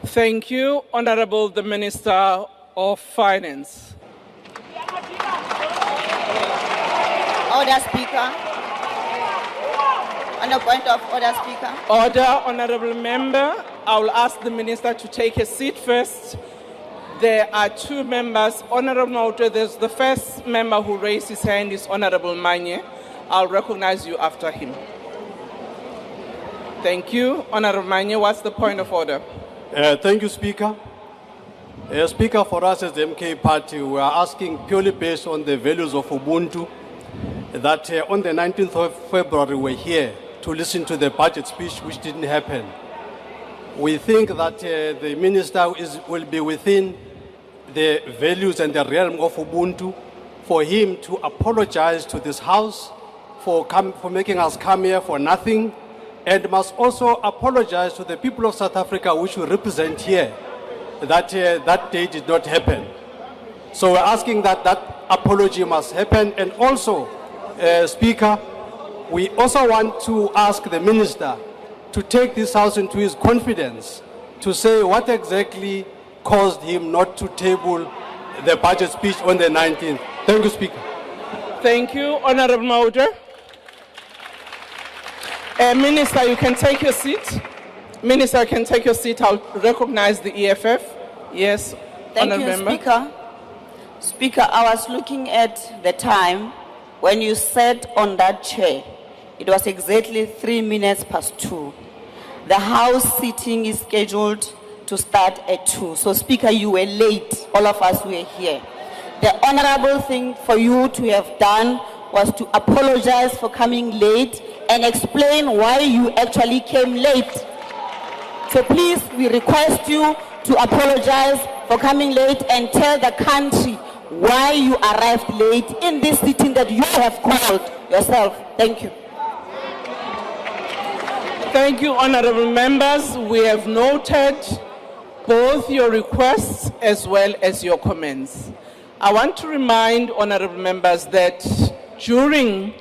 Thank you, Honorable the Minister of Finance. Order, Speaker. On a point of order, Speaker. Order, Honorable Member. I will ask the Minister to take a seat first. There are two members. Honorable Mauta, there's the first member who raised his hand is Honorable Manye. I'll recognize you after him. Thank you. Honorable Manye, what's the point of order? Thank you, Speaker. Speaker, for us as the MK Party, we are asking purely based on the values of Ubuntu that on the 19th of February we're here to listen to the budget speech, which didn't happen. We think that the minister will be within the values and the realm of Ubuntu for him to apologize to this House for making us come here for nothing, and must also apologize to the people of South Africa, which we represent here, that that day did not happen. So we're asking that that apology must happen. And also, Speaker, we also want to ask the minister to take this House into his confidence to say what exactly caused him not to table the budget speech on the 19th. Thank you, Speaker. Thank you, Honorable Mauta. Minister, you can take your seat. Minister, you can take your seat. I'll recognize the EFF. Yes, Thank Honorable you, Member. Speaker. Speaker, I was looking at the time when you sat on that chair. It was exactly 3 minutes past 2. The House sitting is scheduled to start at 2. So, Speaker, you were late. All of us were here. The honorable thing for you to have done was to apologize for coming late and explain why you actually came late. So please, we request you to apologize for coming late and tell the country why you arrived late in this sitting that you have called yourself. Thank you. Thank you, honorable members. We have noted both your requests as well as your comments. I want to remind honorable members that during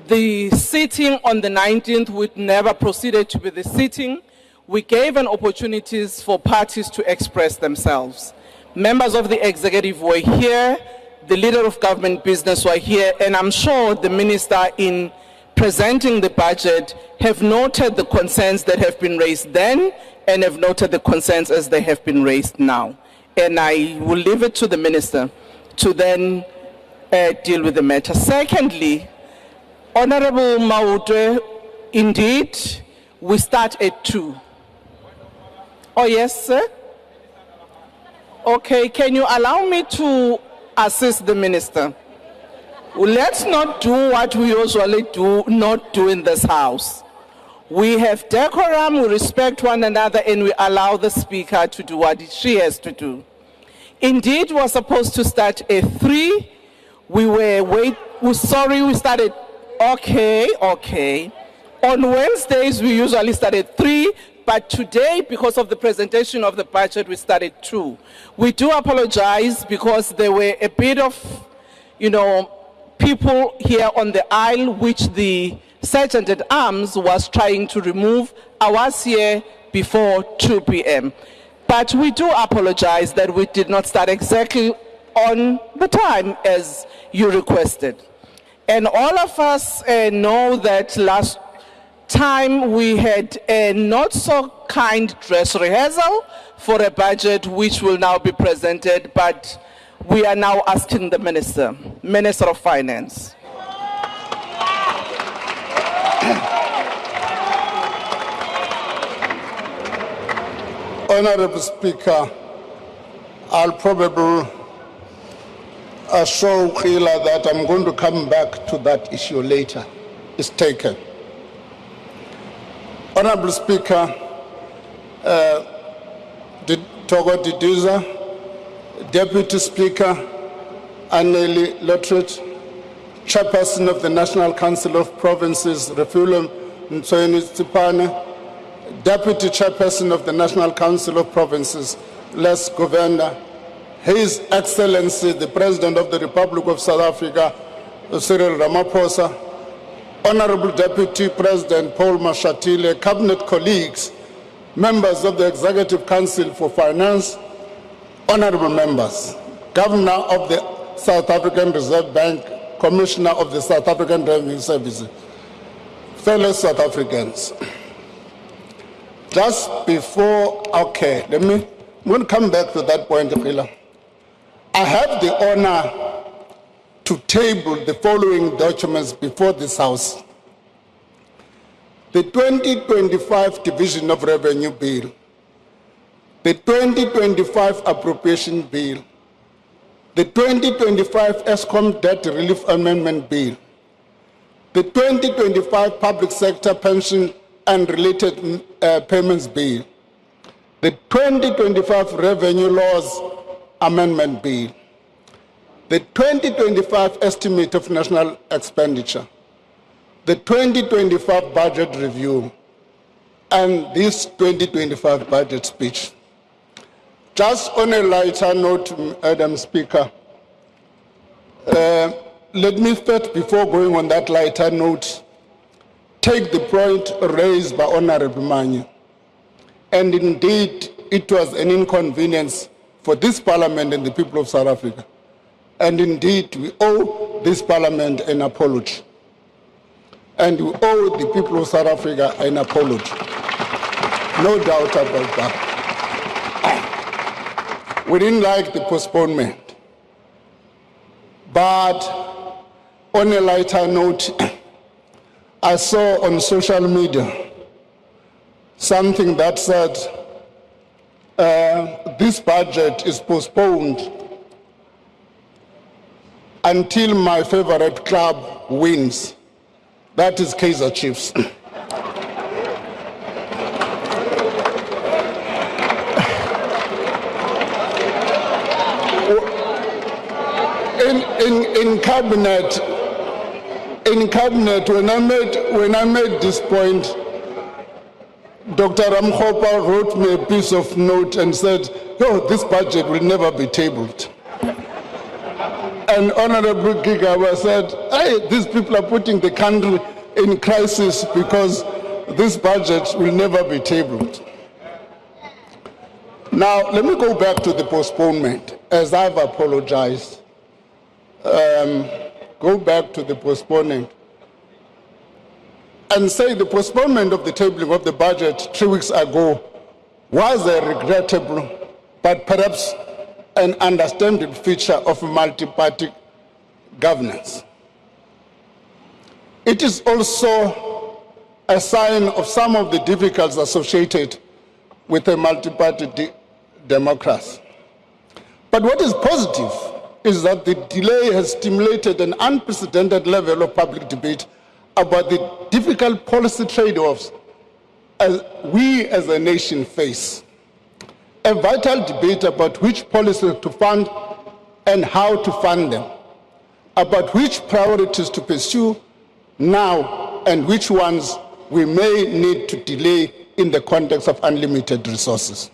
the sitting on the 19th, which never proceeded to be the sitting, we gave an opportunities for parties to express themselves. Members of the executive were here, the leader of government business were here, and I'm sure the minister in presenting the budget have noted the concerns that have been raised then and have noted the concerns as they have been raised now. And I will leave it to the minister to then deal with the matter. Secondly, Honorable Mauta, indeed, we start at 2. Oh, yes, sir? Okay, can you allow me to assist the minister? Well, let's not do what we usually not do in this House. We have decorum, we respect one another, and we allow the speaker to do what she has to do. Indeed, we're supposed to start at 3. We started, okay. On Wednesdays, we usually start at 3, but today, because of the presentation of the budget, we started 2. We do apologize because there were a bit of, people here on the aisle, which the Sergeant at Arms was trying to remove. I was here before 2 p.m. But we do apologize that we did not start exactly on the time as you requested. And all of us know that last time we had a not so kind dress rehearsal for a budget which will now be presented, but we are now asking the Minister of Finance. Honorable Speaker, I'll probably show Khila that I'm going to come back to that issue later. It's taken. Honorable Speaker, Togo Didiza, Deputy Speaker, Anneli Lotrit, Chairperson of the National Council of Provinces, Refulum Ntsweni Tsipane, Deputy Chairperson of the National Council of Provinces, Les Governor, His Excellency, the President of the Republic of South Africa, Cyril Ramaphosa, Honorable Deputy President Paul Mashatile, Cabinet colleagues, members of the Executive Council for Finance, honorable members, Governor of the South African Reserve Bank, Commissioner of the South African Revenue Service, fellow South Africans. Just before, okay, I'm going to come back to that point, Khila. I have the honor to table the following documents before this House. The 2025 Division of Revenue Bill, the 2025 Appropriation Bill, the 2025 ESCOM Debt Relief Amendment Bill, the 2025 Public Sector Pension and Related Payments Bill, the 2025 Revenue Laws Amendment Bill, the 2025 Estimate of National Expenditure, the 2025 Budget Review, and this 2025 Budget Speech. Just on a lighter note, Madam Speaker, let me first, before going on that lighter note, take the point raised by Honorable Manyi. And indeed, it was an inconvenience for this Parliament and the people of South Africa. And indeed, we owe this Parliament an apology. And we owe the people of South Africa an apology. No doubt about that. We didn't like the postponement. But on a lighter note, I saw on social media something that said this budget is postponed until my favorite club wins. That is Kaizer Chiefs. In cabinet, when I made this point, Dr. Ramkhopa wrote me a piece of note and said, "Oh, this budget will never be tabled." And Honorable Gigawa said, "Hey, these people are putting the country in crisis because this budget will never be tabled." Now, let me go back to the postponement, as I've apologized. Go back to the postponement and say the postponement of the tabling of the budget 3 weeks ago was a regrettable, but perhaps an understandable feature of multi-party governance. It is also a sign of some of the difficulties associated with a multi-party democracy. But what is positive is that the delay has stimulated an unprecedented level of public debate about the difficult policy trade-offs we as a nation face. A vital debate about which policies to fund and how to fund them, about which priorities to pursue now and which ones we may need to delay in the context of unlimited resources.